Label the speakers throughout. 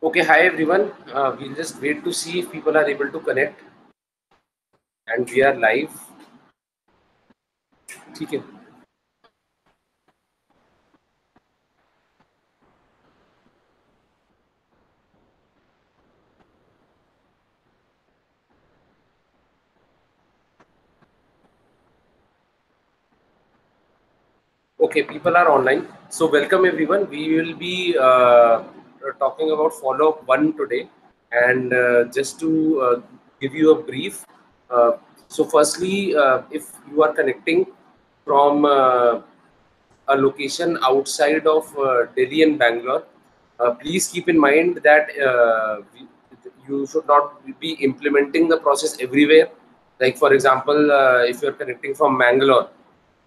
Speaker 1: Okay, hi everyone. We'll just wait to see if people are able to connect, and we are live. ठीक है. Okay, people are online. So welcome everyone. We will be talking about follow-up one today, and just to give you a brief. So firstly, if you are connecting from a location outside of Delhi and Bangalore, please keep in mind that you should not be implementing the process everywhere. Like for example, if you're connecting from Bangalore,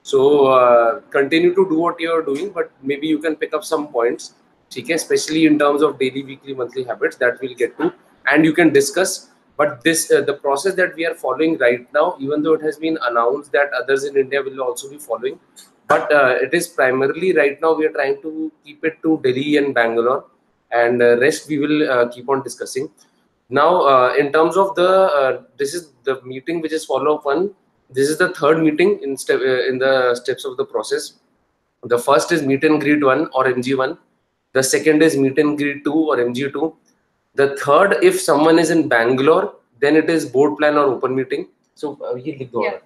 Speaker 1: so continue to do what you're doing, but maybe you can pick up some points, okay, especially in terms of daily, weekly, monthly habits that we'll get to, and you can discuss. But this the process that we are following right now, even though it has been announced that others in India will also be following, but it is primarily right now we are trying to keep it to Delhi and Bangalore, and rest we will keep on discussing. Now, in terms of the this is the meeting which is follow up one. This is the third meeting in the steps of the process. The first is meet and greet one or MG1. The second is meet and greet two or MG2. The third, if someone is in Bangalore, then it is board plan or open meeting. So ये लिख दो.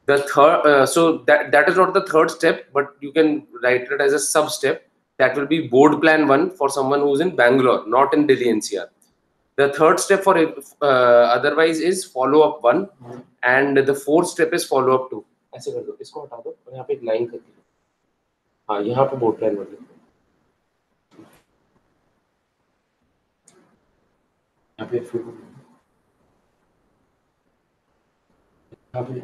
Speaker 1: The third, so that is not the third step, but you can write it as a sub step. That will be board plan one for someone who's in Bangalore, not in Delhi NCR. The third step for otherwise is follow up one, and the fourth step is follow up two. ऐसे कर दो, इसको हटा दो और यहाँ पे एक लाइन कर दो. हाँ, यहाँ पे बोर्ड प्लान बन लिखो. यहाँ पे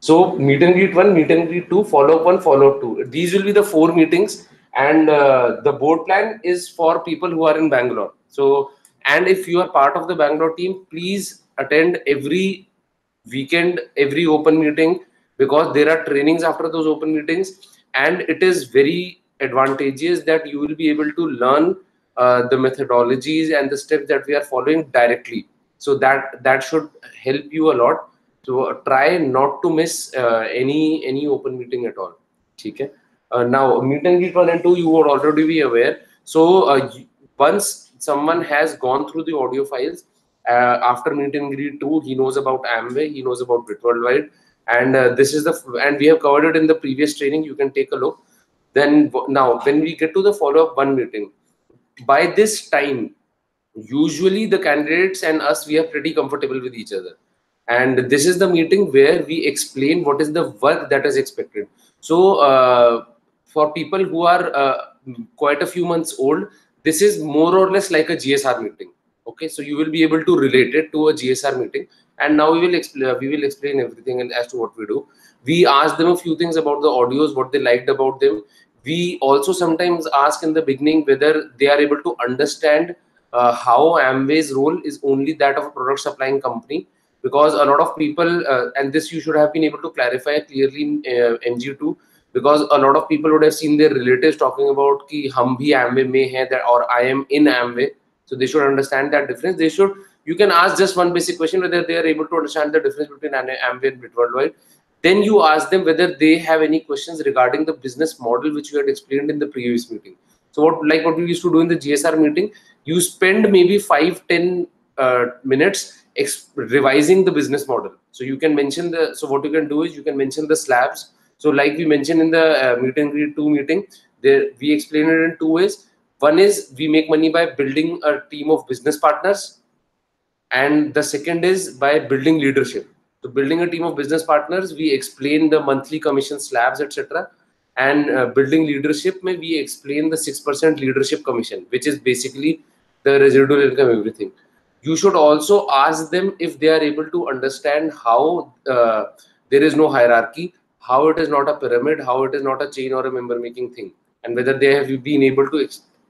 Speaker 1: So meet and greet one, meet and greet two, follow up one, follow up two. These will be the 4 meetings, and the board plan is for people who are in Bangalore. So, and if you are part of the Bangalore team, please attend every weekend, every open meeting, because there are trainings after those open meetings, and it is very advantageous that you will be able to learn the methodologies and the steps that we are following directly. So that should help you a lot. So try not to miss any open meeting at all. Okay. Now meet and greet 1 and 2 you would already be aware. So once someone has gone through the audio files, after meet and greet 2 he knows about Amway, he knows about Bit Worldwide, and this is the and we have covered it in the previous training. You can take a look. Then now when we get to the follow up one meeting, by this time usually the candidates and us, we are pretty comfortable with each other, and this is the meeting where we explain what is the work that is expected. So for people who are quite a few months old, this is more or less like a GSR meeting. Okay, so you will be able to relate it to a GSR meeting, and now we will explain everything and as to what we do. We ask them a few things about the audios, what they liked about them. We also sometimes ask in the beginning whether they are able to understand how Amway's role is only that of a product supplying company, because a lot of people, and this you should have been able to clarify clearly in MG2, because a lot of people would have seen their relatives talking about ki hum bhi Amway mein hai, that or I am in Amway. So they should understand that difference. You can ask just one basic question whether they are able to understand the difference between Amway and Bit Worldwide. Then you ask them whether they have any questions regarding the business model which you had explained in the previous meeting. So what we used to do in the GSR meeting, you spend maybe 5-10 minutes revising the business model. So you can mention so what you can do is you can mention the slabs. So like we mentioned in the meet and greet 2 meeting, there we explain it in 2 ways. One is we make money by building a team of business partners, and the second is by building leadership. So building a team of business partners, we explain the monthly commission slabs, etc. And building leadership, we explain the 6% leadership commission, which is basically the residual income, everything. You should also ask them if they are able to understand how there is no hierarchy, how it is not a pyramid, how it is not a chain or a member making thing, and whether they have been able to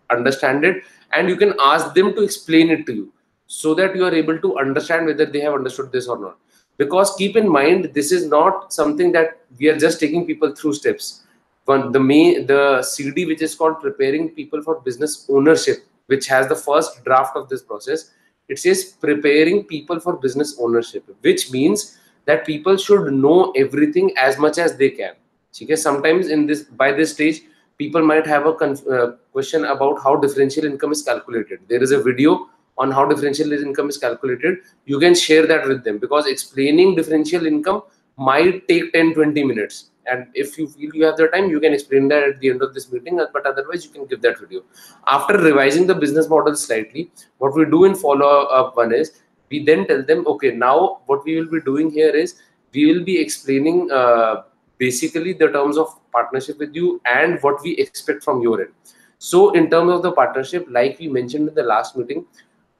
Speaker 1: understand it. And you can ask them to explain it to you, so that you are able to understand whether they have understood this or not. Because keep in mind, this is not something that we are just taking people through steps. the CD which is called Preparing People for Business Ownership, which has the first draft of this process. It says preparing people for business ownership, which means that people should know everything as much as they can. Because sometimes in this, by this stage, people might have a question about how differential income is calculated. There is a video on how differential income is calculated. You can share that with them, because explaining differential income might take 10-20 minutes, and if you feel you have the time, you can explain that at the end of this meeting, but otherwise you can give that video. After revising the business model slightly, what we do in follow up one is, we then tell them, okay, now what we will be doing here is, we will be explaining basically the terms of partnership with you and what we expect from your end. So in terms of the partnership, like we mentioned in the last meeting,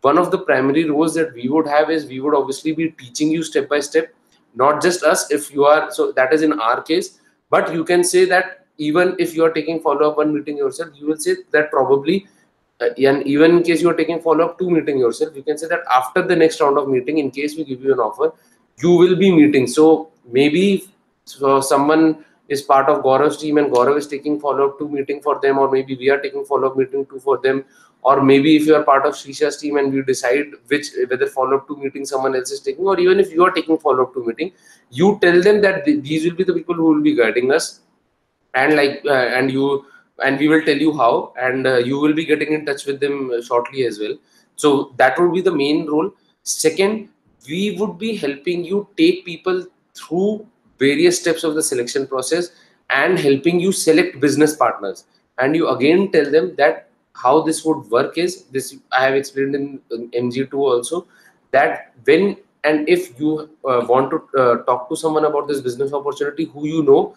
Speaker 1: one of the primary roles that we would have is, we would obviously be teaching you step by step, not just us. If you are, so that is in our case, but you can say that even if you are taking follow-up one meeting yourself, you will say that probably, and even in case you are taking follow-up two meeting yourself, you can say that after the next round of meeting, in case we give you an offer, you will be meeting. So maybe someone is part of Gaurav's team and Gaurav is taking follow-up two meeting for them, or maybe we are taking follow-up meeting two for them, or maybe if you are part of Srisha's team and we decide whether follow-up two meeting someone else is taking, or even if you are taking follow-up two meeting, you tell them that these will be the people who will be guiding us, and and we will tell you how, and you will be getting in touch with them shortly as well. So that would be the main role. Second, we would be helping you take people through various steps of the selection process and helping you select business partners. And you again tell them that how this would work is this. I have explained in MG2 also, that when and if you want to talk to someone about this business opportunity who you know,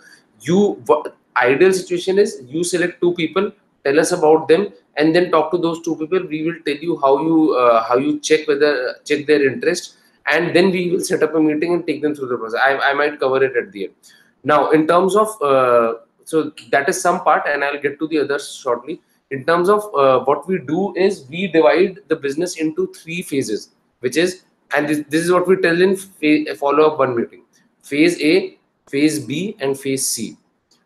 Speaker 1: ideal situation is you select two people, tell us about them, and then talk to those two people. We will tell you how you check their interest, and then we will set up a meeting and take them through the process. I might cover it at the end. Now in terms of so that is some part, and I'll get to the others shortly. In terms of what we do is, we divide the business into three phases, which is, and this is what we tell in follow up one meeting: phase A, phase B, and phase C.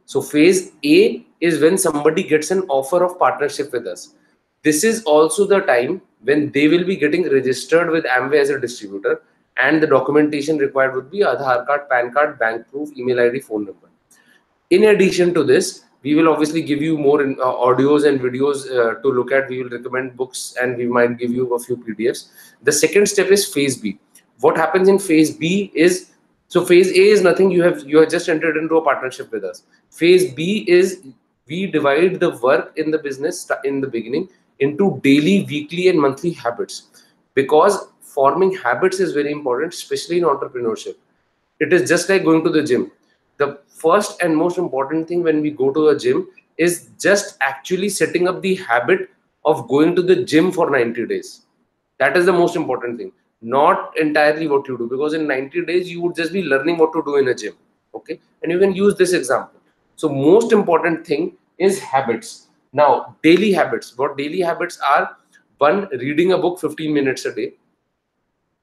Speaker 1: So phase A is when somebody gets an offer of partnership with us. This is also the time when they will be getting registered with Amway as a distributor, and the documentation required would be Aadhaar card, PAN card, bank proof, email ID, phone number. In addition to this, we will obviously give you more audios and videos to look at. We will recommend books, and we might give you a few PDFs. The second step is phase B. What happens in phase B is, so phase A is nothing. You have just entered into a partnership with us. Phase B is, we divide the work in the business in the beginning into daily, weekly, and monthly habits, because forming habits is very important, especially in entrepreneurship. It is just like going to the gym. The first and most important thing when we go to a gym is just actually setting up the habit of going to the gym for 90 days. That is the most important thing, not entirely what you do, because in 90 days you would just be learning what to do in a gym. Okay, and you can use this example. So most important thing is habits. Now daily habits, what daily habits are: one, reading a book 15 minutes a day,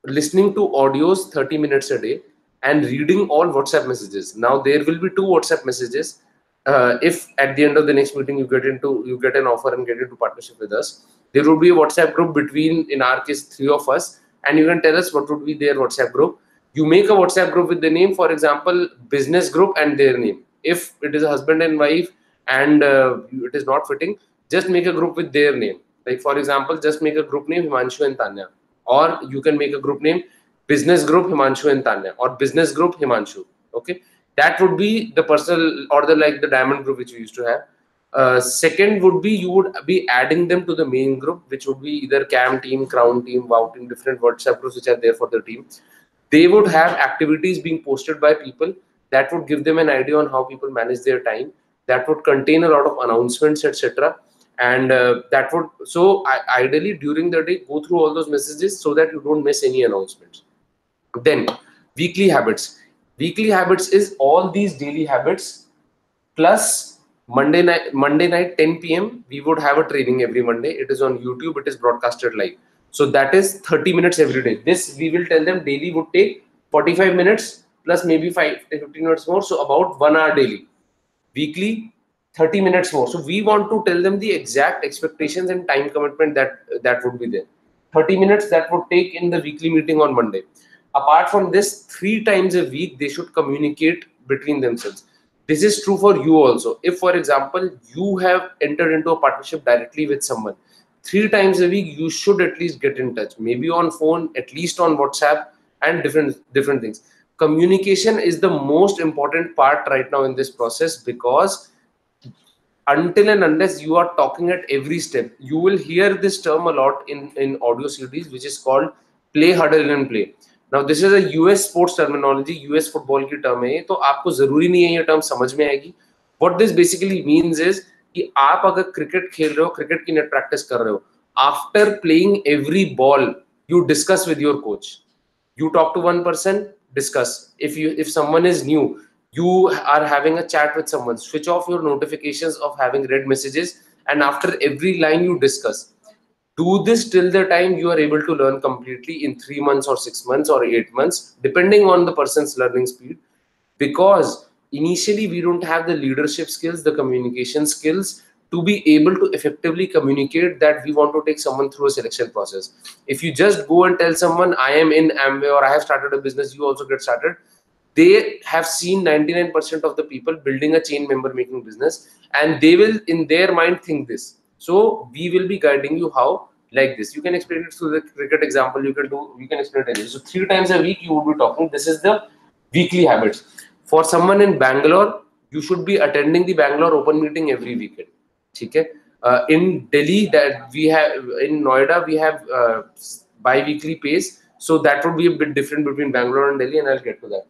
Speaker 1: listening to audios 30 minutes a day, and reading all WhatsApp messages. Now there will be two WhatsApp messages. If at the end of the next meeting you get an offer and get into partnership with us, there will be a WhatsApp group between, in our case, three of us, and you can tell us what would be their WhatsApp group. You make a WhatsApp group with the name, for example, business group, and their name. If it is a husband and wife and it is not fitting, just make a group with their name. Like for example, just make a group name Himanshu and Tanya, or you can make a group name business group Himanshu and Tanya, or business group Himanshu. Okay, that would be the personal, or the diamond group which we used to have. Second would be, you would be adding them to the main group, which would be either CAM team, Crown team, WOW team, different WhatsApp groups which are there for the team. They would have activities being posted by people that would give them an idea on how people manage their time. That would contain a lot of announcements, etc. And that would, so ideally during the day, go through all those messages so that you don't miss any announcements. Then weekly habits. Weekly habits is all these daily habits plus Monday night 10 p.m. we would have a training every Monday. It is on YouTube. It is broadcasted live. So that is 30 minutes every day. This we will tell them daily would take 45 minutes plus maybe 15 minutes more. So about 1 hour daily. Weekly 30 minutes more. So we want to tell them the exact expectations and time commitment that would be there. 30 minutes that would take in the weekly meeting on Monday. Apart from this, 3 times a week they should communicate between themselves. This is true for you also. If, for example, you have entered into a partnership directly with someone, 3 times a week you should at least get in touch, maybe on phone, at least on WhatsApp, and different things. Communication is the most important part right now in this process, because until and unless you are talking at every step, you will hear this term a lot in audio series, which is called play, huddle and play. Now this is a US sports terminology, US football की term है, तो आपको जरूरी नहीं है ये term समझ में आएगी. What this basically means is कि आप अगर क्रिकेट खेल रहे हो, क्रिकेट की नेट प्रैक्टिस कर रहे हो, after playing every ball you discuss with your coach. You talk to one person, discuss. If someone is new, you are having a chat with someone, switch off your notifications of having read messages, and after every line you discuss. Do this till the time you are able to learn completely in 3 months or 6 months or 8 months, depending on the person's learning speed. Because initially we don't have the leadership skills, the communication skills to be able to effectively communicate that we want to take someone through a selection process. If you just go and tell someone, I am in Amway or I have started a business, you also get started, they have seen 99% of the people building a chain member making business, and they will in their mind think this. So we will be guiding you how, like this. You can explain it through the cricket example, you can explain it anyway. So 3 times a week you would be talking. This is the weekly habits. For someone in Bangalore, you should be attending the Bangalore open meeting every weekend. Okay? In Delhi, that we have, in Noida we have bi-weekly pace, so that would be a bit different between Bangalore and Delhi, and I'll get to that.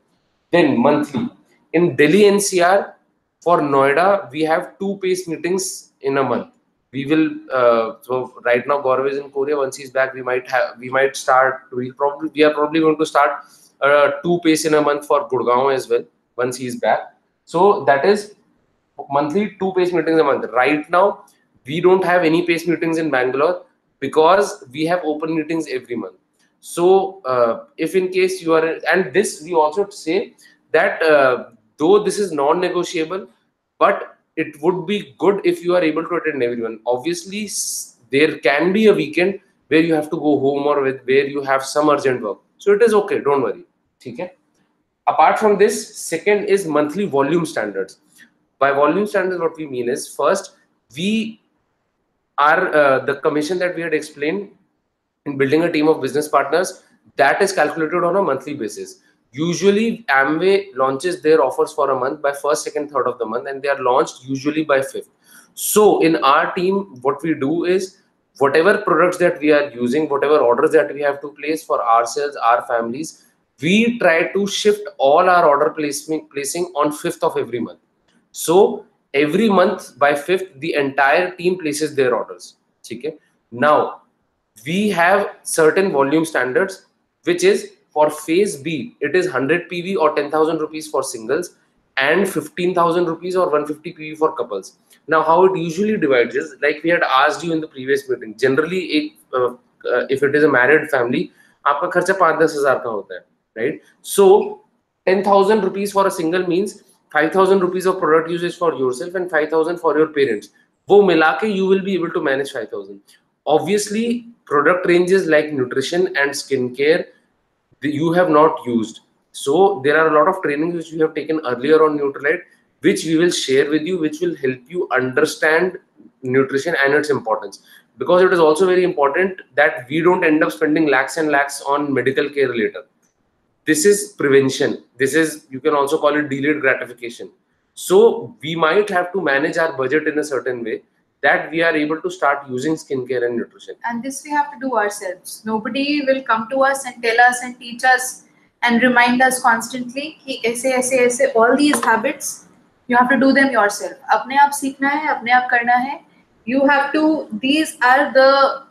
Speaker 1: Then monthly. In Delhi NCR, for Noida, we have 2 pace meetings in a month. We will so right now Gaurav is in Korea. Once he's back, we are probably going to start 2 pace in a month for Gurgaon as well once he's back. So that is monthly 2 pace meetings a month. Right now we don't have any pace meetings in Bangalore because we have open meetings every month. So if in case you are, and this we also say that though this is non-negotiable, but it would be good if you are able to attend everyone. Obviously there can be a weekend where you have to go home or where you have some urgent work, so it is okay, don't worry. Okay? Apart from this, second is monthly volume standards. By volume standards, what we mean is, first, we are the commission that we had explained in building a team of business partners, that is calculated on a monthly basis. Usually Amway launches their offers for a month by 1st, 2nd, 3rd of the month, and they are launched usually by 5th. So in our team, what we do is, whatever products that we are using, whatever orders that we have to place for ourselves, our families, we try to shift all our order placing on 5th of every month. So every month by 5th, the entire team places their orders. Okay? Now, we have certain volume standards, which is for phase B, it is 100 PV or 10,000 rupees for singles and 15,000 rupees or 150 PV for couples. Now, how it usually divides is, like we had asked you in the previous meeting, generally if it is a married family, आपका खर्चा 5-10,000 का होता है, right? So 10,000 rupees for a single means 5,000 rupees of product usage for yourself and 5,000 for your parents. वो मिला के you will be able to manage 5,000. Obviously, product ranges like nutrition and skincare you have not used. So there are a lot of trainings which we have taken earlier on Nutrilite, which we will share with you, which will help you understand nutrition and its importance. Because it is also very important that we don't end up spending lakhs and lakhs on medical care later. This is prevention. This is, you can also call it delayed gratification. So we might have to manage our budget in a certain way that we are able to start using skincare and nutrition.
Speaker 2: And this we have to do ourselves. Nobody will come to us and tell us and teach us and remind us constantly कि ऐसे all these habits you have to do them yourself. अपने आप सीखना है, अपने आप करना है. You have to. These are the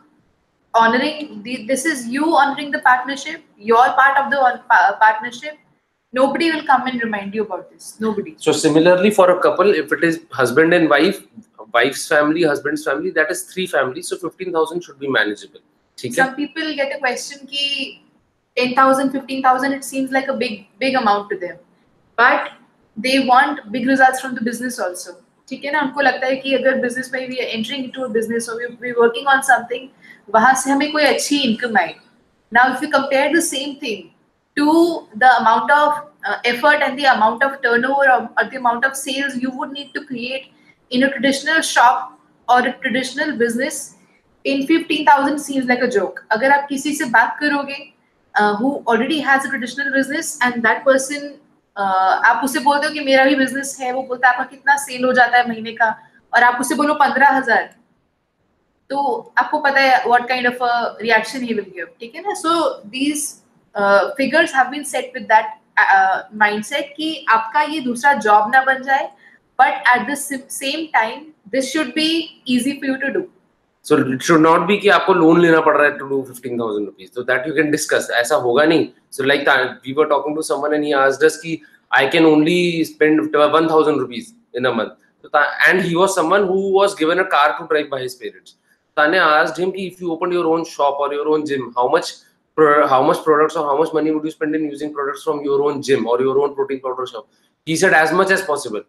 Speaker 2: honoring. This is you honoring the partnership. Your part of the partnership. Nobody will come and remind you about this. Nobody.
Speaker 1: So similarly, for a couple, if it is husband and wife, wife's family, husband's family, that is 3 families. So 15,000 should be manageable.
Speaker 2: Some people get a question ki 10,000, 15,000, it seems like a big amount to them. But they want big results from the business also. ठीक है ना, उनको लगता है कि अगर business में we entering into a business और वी वर्किंग ऑन समथिंग, वहां से हमें कोई अच्छी इनकम आए. Now if you compare the same thing to the amount of effort and the amount of turnover or the amount of sales you would need to create in a traditional shop or a traditional business, in 15,000 seems like a joke. अगर आप किसी से बात करोगे who already has a traditional business and that person आप उससे बोलते हो कि मेरा भी बिजनेस है, वो बोलता है आपका कितना सेल हो जाता है महीने का, और आप उससे बोलो 15,000, तो आपको पता है what kind of a reaction he will give. ठीक है ना. So these figures have been set with that mindset कि आपका ये दूसरा जॉब ना बन जाए, but at the same time this should be easy for you to do.
Speaker 1: So it should not be कि आपको लोन लेना पड़ रहा है to do 15,000 rupees. So that you can discuss. ऐसा होगा नहीं. So like we were talking to someone and he asked us कि I can only spend 1,000 rupees in a month. So and he was someone who was given a car to drive by his parents. Tanya asked him कि if you opened your own shop or your own gym, how much products or how much money would you spend in using products from your own gym or your own protein powder shop? He said as much as possible.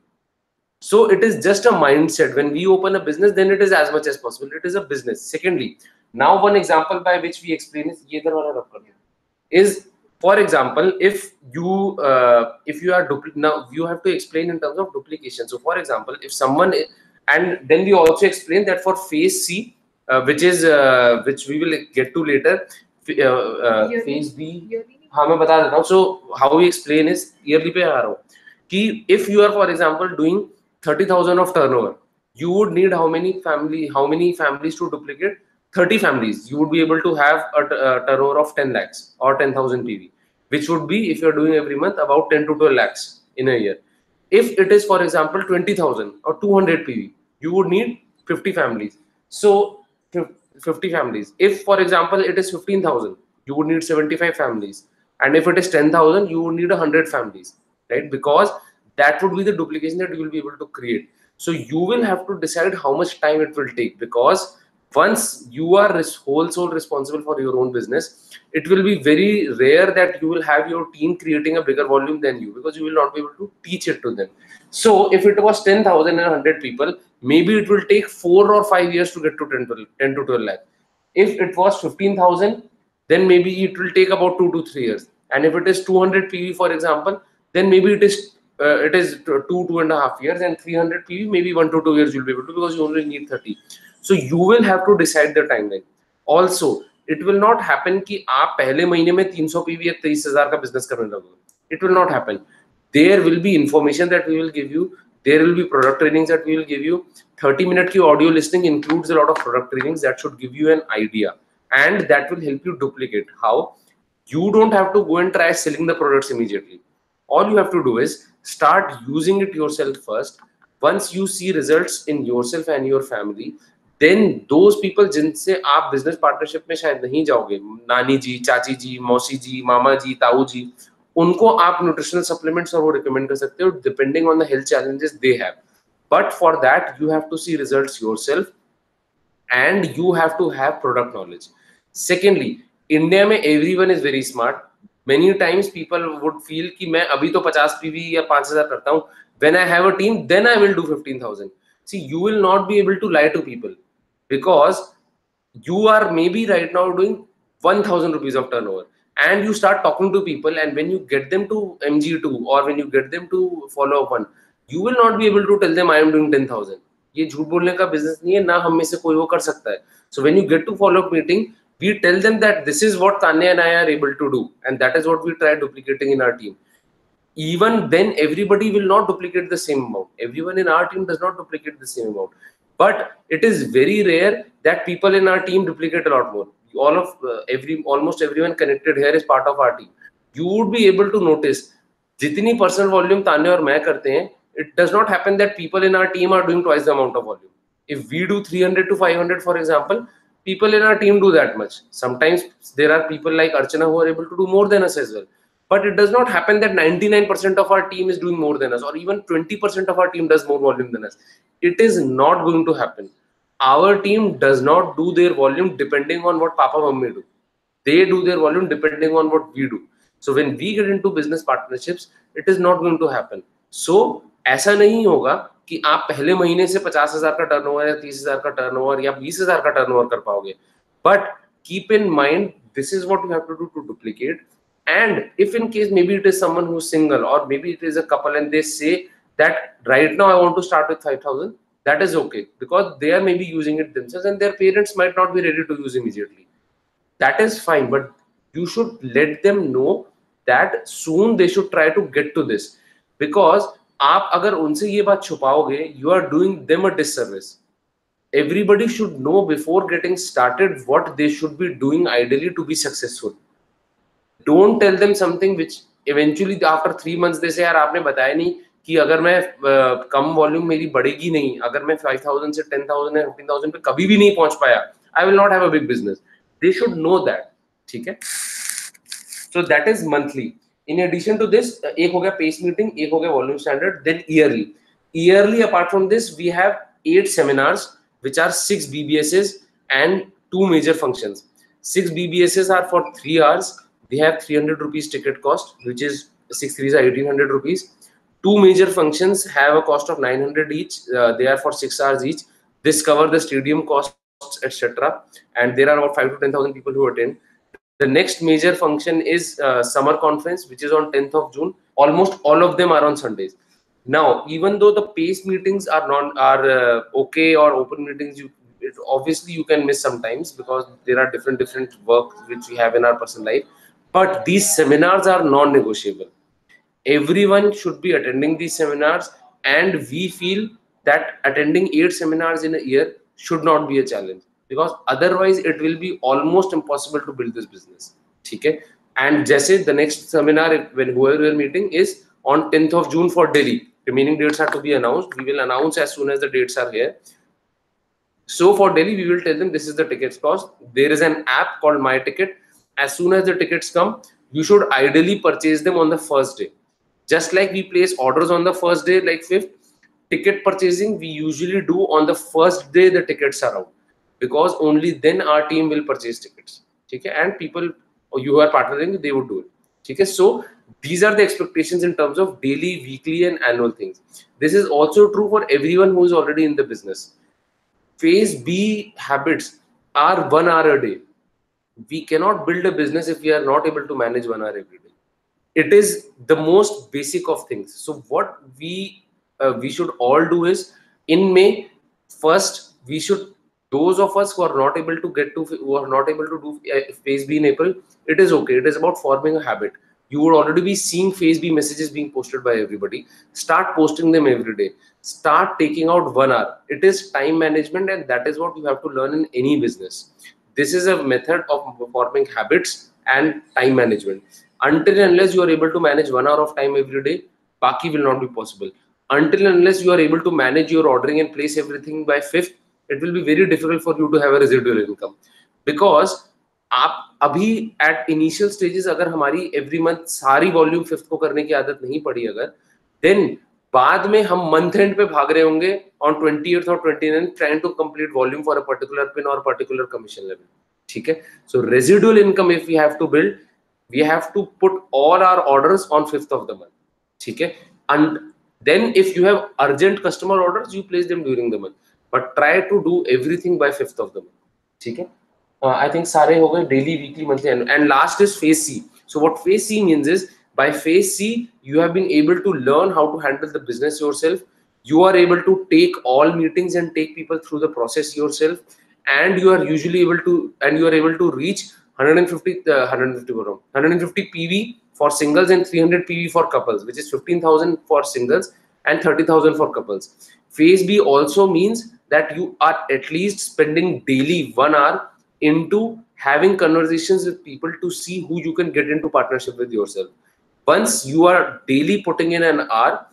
Speaker 1: So it is just a mindset. When we open a business, then it is as much as possible. It is a business. Secondly, now one example by which we explain is, for example, if you are now you have to explain in terms of duplication. So for example, if someone, and then we also explain that for phase C, which we will get to later, phase B, हाँ मैं बता देता हूँ. So how we explain is yearly पे आ रहा हूँ कि if you are for example doing 30,000 of turnover, you would need how many families to duplicate? 30 families. You would be able to have a turnover of 10 lakhs or 10,000 PV, which would be, if you're doing every month, about 10 to 12 lakhs in a year. If it is, for example, 20,000 or 200 PV, you would need 50 families. So 50 families. If, for example, it is 15,000, you would need 75 families. And if it is 10,000, you would need 100 families, right? Because that would be the duplication that you will be able to create. So you will have to decide how much time it will take, because once you are sole responsible for your own business, it will be very rare that you will have your team creating a bigger volume than you, because you will not be able to teach it to them. So if it was 10,000 and 100 people, maybe it will take 4 or 5 years to get to 10 to 12 lakh. If it was 15,000, then maybe it will take about 2 to 3 years. And if it is 200 PV, for example, then maybe it is 2.5 years, and 300 PV, maybe 1 to 2 years you'll be able to, because you only need 30. So you will have to decide the timeline. Also, it will not happen कि आप पहले महीने में 300 PV या 23,000 का business करने लगोगे. It will not happen. There will be information that we will give you. There will be product trainings that we will give you. 30-minute की audio listening includes a lot of product trainings that should give you an idea, and that will help you duplicate. How? You don't have to go and try selling the products immediately. All you have to do is start using it yourself first. Once you see results in yourself and your family, then those people जिनसे आप business partnership में शायद नहीं जाओगे, नानी जी, चाची जी, मौसी जी, मामा जी, ताऊ जी, उनको आप न्यूट्रिशनल सप्लीमेंट्स और वो रिकमेंड कर सकते हो depending on the health challenges they have. But for that you have to see results yourself, and you have to have product knowledge. Secondly, India में everyone is very smart. Many times people would feel कि मैं अभी तो 50 PV या 5,000 करता हूँ. When I have a team, then I will do 15,000. See, you will not be able to lie to people, because you are maybe right now doing 1,000 rupees of turnover, and you start talking to people, and when you get them to MG2 or when you get them to follow up one, you will not be able to tell them I am doing 10,000. ये झूठ बोलने का business नहीं है, ना हम में से कोई वो कर सकता है. So when you get to follow up meeting, we tell them that this is what Tanya and I are able to do, and that is what we try duplicating in our team. Even then, everybody will not duplicate the same amount. Everyone in our team does not duplicate the same amount. But it is very rare that people in our team duplicate a lot more. Almost everyone connected here is part of our team. You would be able to notice जितनी personal volume Tanya और मैं करते हैं, it does not happen that people in our team are doing twice the amount of volume. If we do 300 to 500, for example, people in our team do that much. Sometimes there are people like Archana who are able to do more than us as well. But it does not happen that 99% of our team is doing more than us, or even 20% of our team does more volume than us. It is not going to happen. Our team does not do their volume depending on what Papa Mummy do. They do their volume depending on what we do. So when we get into business partnerships, it is not going to happen. So ऐसा नहीं होगा कि आप पहले महीने से 50,000 का turnover या 30,000 का टर्नओवर या 20,000 का टर्नओवर कर पाओगे, but keep in mind this is what you have to do to duplicate. And if in case maybe it is someone who's single or maybe it is a couple and they say that right now I want to start with 5,000, that is okay because they are maybe using it themselves and their parents might not be ready to use immediately. That is fine, but you should let them know that soon they should try to get to this, because आप अगर उनसे ये बात छुपाओगे, you are doing them a disservice. Everybody should know before getting started what they should be doing ideally to be successful. Don't tell them something which eventually after 3 months they say यार आपने बताया नहीं कि अगर मैं कम volume मेरी बढ़ेगी नहीं, अगर मैं 5,000 से 10,000 या 15,000 पे कभी भी नहीं पहुंच पाया, I will not have a big business. They should know that. ठीक है? So that is monthly. In addition to this, एक हो गया pace meeting, एक हो गया volume standard, then yearly. Yearly apart from this, we have 8 seminars which are 6 BBSs and 2 major functions. 6 BBSs are for 3 hours. They have 300 rupees ticket cost, which is 6 3s are 1,800 rupees. 2 major functions have a cost of 900 each. They are for 6 hours each. This cover the stadium costs, etc. And there are about 5 to 10,000 people who attend. The next major function is summer conference, which is on 10th of June. Almost all of them are on Sundays. Now, even though the pace meetings are okay or open meetings, obviously you can miss sometimes because there are different work which we have in our personal life. But these seminars are non-negotiable. Everyone should be attending these seminars, and we feel that attending 8 seminars in a year should not be a challenge, because otherwise it will be almost impossible to build this business. Okay? And just the next seminar, when whoever we are meeting, is on 10th of June for Delhi. Remaining dates are to be announced. We will announce as soon as the dates are here. So for Delhi, we will tell them this is the tickets cost. There is an app called My Ticket. As soon as the tickets come, you should ideally purchase them on the first day. Just like we place orders on the first day, like 5th, ticket purchasing we usually do on the first day the tickets are out, because only then our team will purchase tickets. Okay? And people you are partnering, they would do it. Okay? So these are the expectations in terms of daily, weekly, and annual things. This is also true for everyone who is already in the business. Phase B habits are 1 hour a day. We cannot build a business if we are not able to manage 1 hour every day. It is the most basic of things. So what we should all do is, in May, first we should, those of us who are not able to do phase B in April, it is okay. It is about forming a habit. You would already be seeing phase B messages being posted by everybody. Start posting them every day. Start taking out 1 hour. It is time management, and that is what you have to learn in any business. This is a method of forming habits and time management. Until and unless you are able to manage 1 hour of time every day, Baki will not be possible. Until and unless you are able to manage your ordering and place everything by 5th, it will be very difficult for you to have a residual income. Because आप अभी at initial stages अगर हमारी every month सारी volume 5th को करने की आदत नहीं पड़ी अगर, then बाद में हम month end पे भाग रहे होंगे on 28th or 29th trying to complete volume for a particular pin or particular commission level. ठीक है? So residual income if we have to build, we have to put all our orders on 5th of the month. ठीक है? And then if you have urgent customer orders, you place them during the month. But try to do everything by 5th of the month. ठीक है? I think सारे हो गए daily, weekly, monthly, and last is phase C. So what phase C means is, by phase C, you have been able to learn how to handle the business yourself. You are able to take all meetings and take people through the process yourself, and you are usually able to reach 150 PV for singles and 300 PV for couples, which is 15,000 for singles and 30,000 for couples. Phase B also means that you are at least spending daily 1 hour into having conversations with people to see who you can get into partnership with yourself. Once you are daily putting in an hour,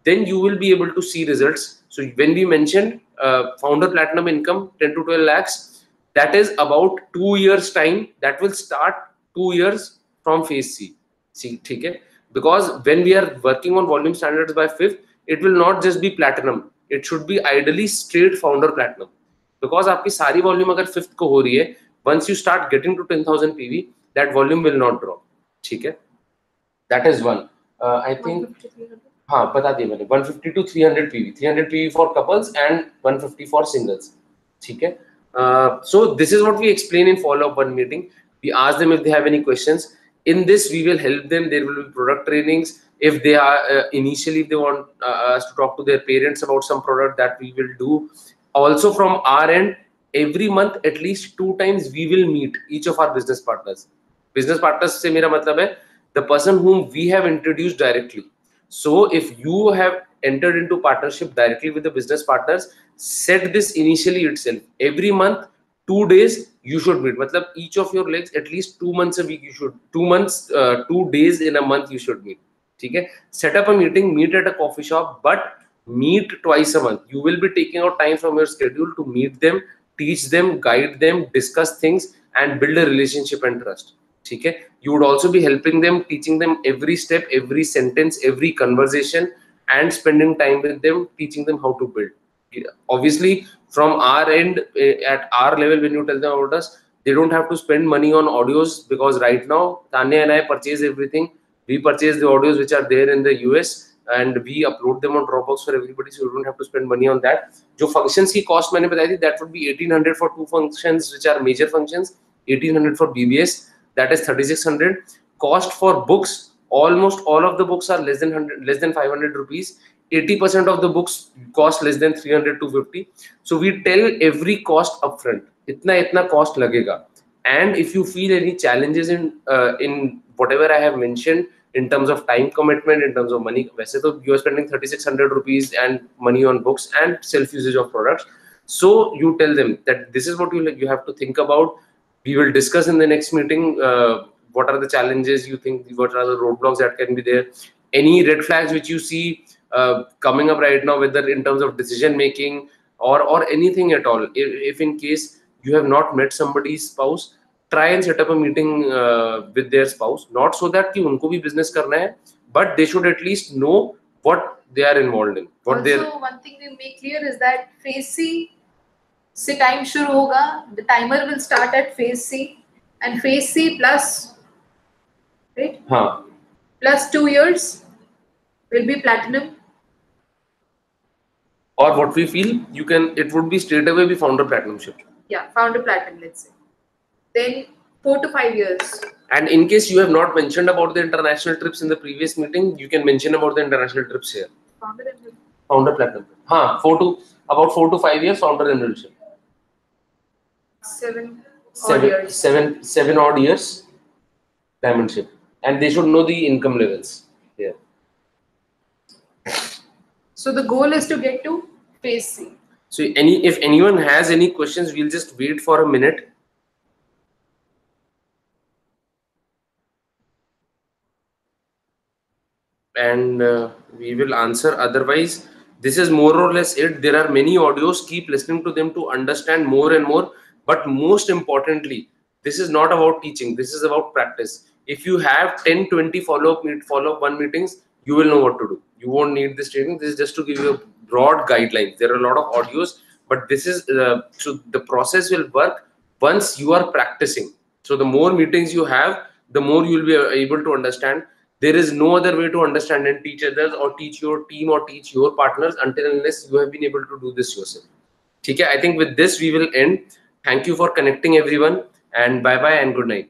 Speaker 1: then you will be able to see results. So when we mentioned founder platinum income 10 to 12 lakhs, that is about 2 years time. That will start 2 years from phase C. See, okay? Because when we are working on volume standards by 5th, it will not just be platinum. It should be ideally straight founder platinum. Because आपकी सारी volume अगर 5th को हो रही है, once you start getting to 10,000 PV, that volume will not drop. ठीक है? That is one. I think हाँ बता दिया मैंने 150 to 300 PV, 300 PV for couples and 150 for singles. ठीक है. So this is what we explain in follow-up one meeting. We ask them if they have any questions. In this, we will help them. There will be product trainings. If they are initially, if they want us to talk to their parents about some product, that we will do. Also from our end, every month at least 2 times we will meet each of our business partners. Business partners से मेरा मतलब है the person whom we have introduced directly. So if you have entered into partnership directly with the business partners, set this initially itself. Every month, 2 days you should meet. मतलब each of your legs at least 2 months a week you should 2 days in a month you should meet. ठीक है. Set up a meeting, meet at a coffee shop, but meet twice a month. You will be taking out time from your schedule to meet them, teach them, guide them, discuss things, and build a relationship and trust. ठीक है. You would also be helping them, teaching them every step, every sentence, every conversation, and spending time with them, teaching them how to build. Obviously, from our end, at our level, when you tell them about us, they don't have to spend money on audios, because right now, Tanya and I purchase everything. We purchase the audios which are there in the US, and we upload them on Dropbox for everybody, so you don't have to spend money on that. जो functions की cost मैंने बताई थी, that would be 1800 for 2 functions which are major functions, 1800 for BBS, that is 3600. Cost for books, almost all of the books are less than 500 rupees. 80% of the books cost less than 300 to 50. So we tell every cost upfront. Itna cost lagega. And if you feel any challenges in whatever I have mentioned in terms of time commitment, in terms of money, वैसे तो you are spending 3600 rupees and money on books and self usage of products. So you tell them that this is what you have to think about. We will discuss in the next meeting what are the challenges you think, what are the roadblocks that can be there, any red flags which you see coming up right now, whether in terms of decision making or anything at all. If in case you have not met somebody's spouse, try and set up a meeting with their spouse, not so that कि उनको भी business करना है, but they should at least know what they are involved in.
Speaker 2: Also, one thing we make clear is that phase C से time शुरू होगा. The timer will start at phase C, and phase C plus, right?
Speaker 1: हाँ.
Speaker 2: Plus 2 years will be platinum.
Speaker 1: Or what we feel, it would be straight away be founder platinumship.
Speaker 2: Yeah, founder platinum, let's say. Then 4 to 5 years.
Speaker 1: And in case you have not mentioned about the international trips in the previous meeting, you can mention about the international trips here. Founder platinum. हाँ, 4 to 5 years founder membership.
Speaker 2: 7 odd years.
Speaker 1: 7 odd years diamondship, and they should know the income levels here.
Speaker 2: So the goal is to get to phase C.
Speaker 1: So if anyone has any questions, we'll just wait for a minute. And we will answer. Otherwise, this is more or less it. There are many audios. Keep listening to them to understand more and more. But most importantly, this is not about teaching. This is about practice. If you have 10, 20 follow-up one meetings, you will know what to do. You won't need this training. This is just to give you a broad guidelines. There are a lot of audios, but this is so the process will work once you are practicing. So the more meetings you have, the more you will be able to understand. There is no other way to understand and teach others or teach your team or teach your partners until unless you have been able to do this yourself. Okay, I think with this we will end. Thank you for connecting everyone, and bye bye and good night.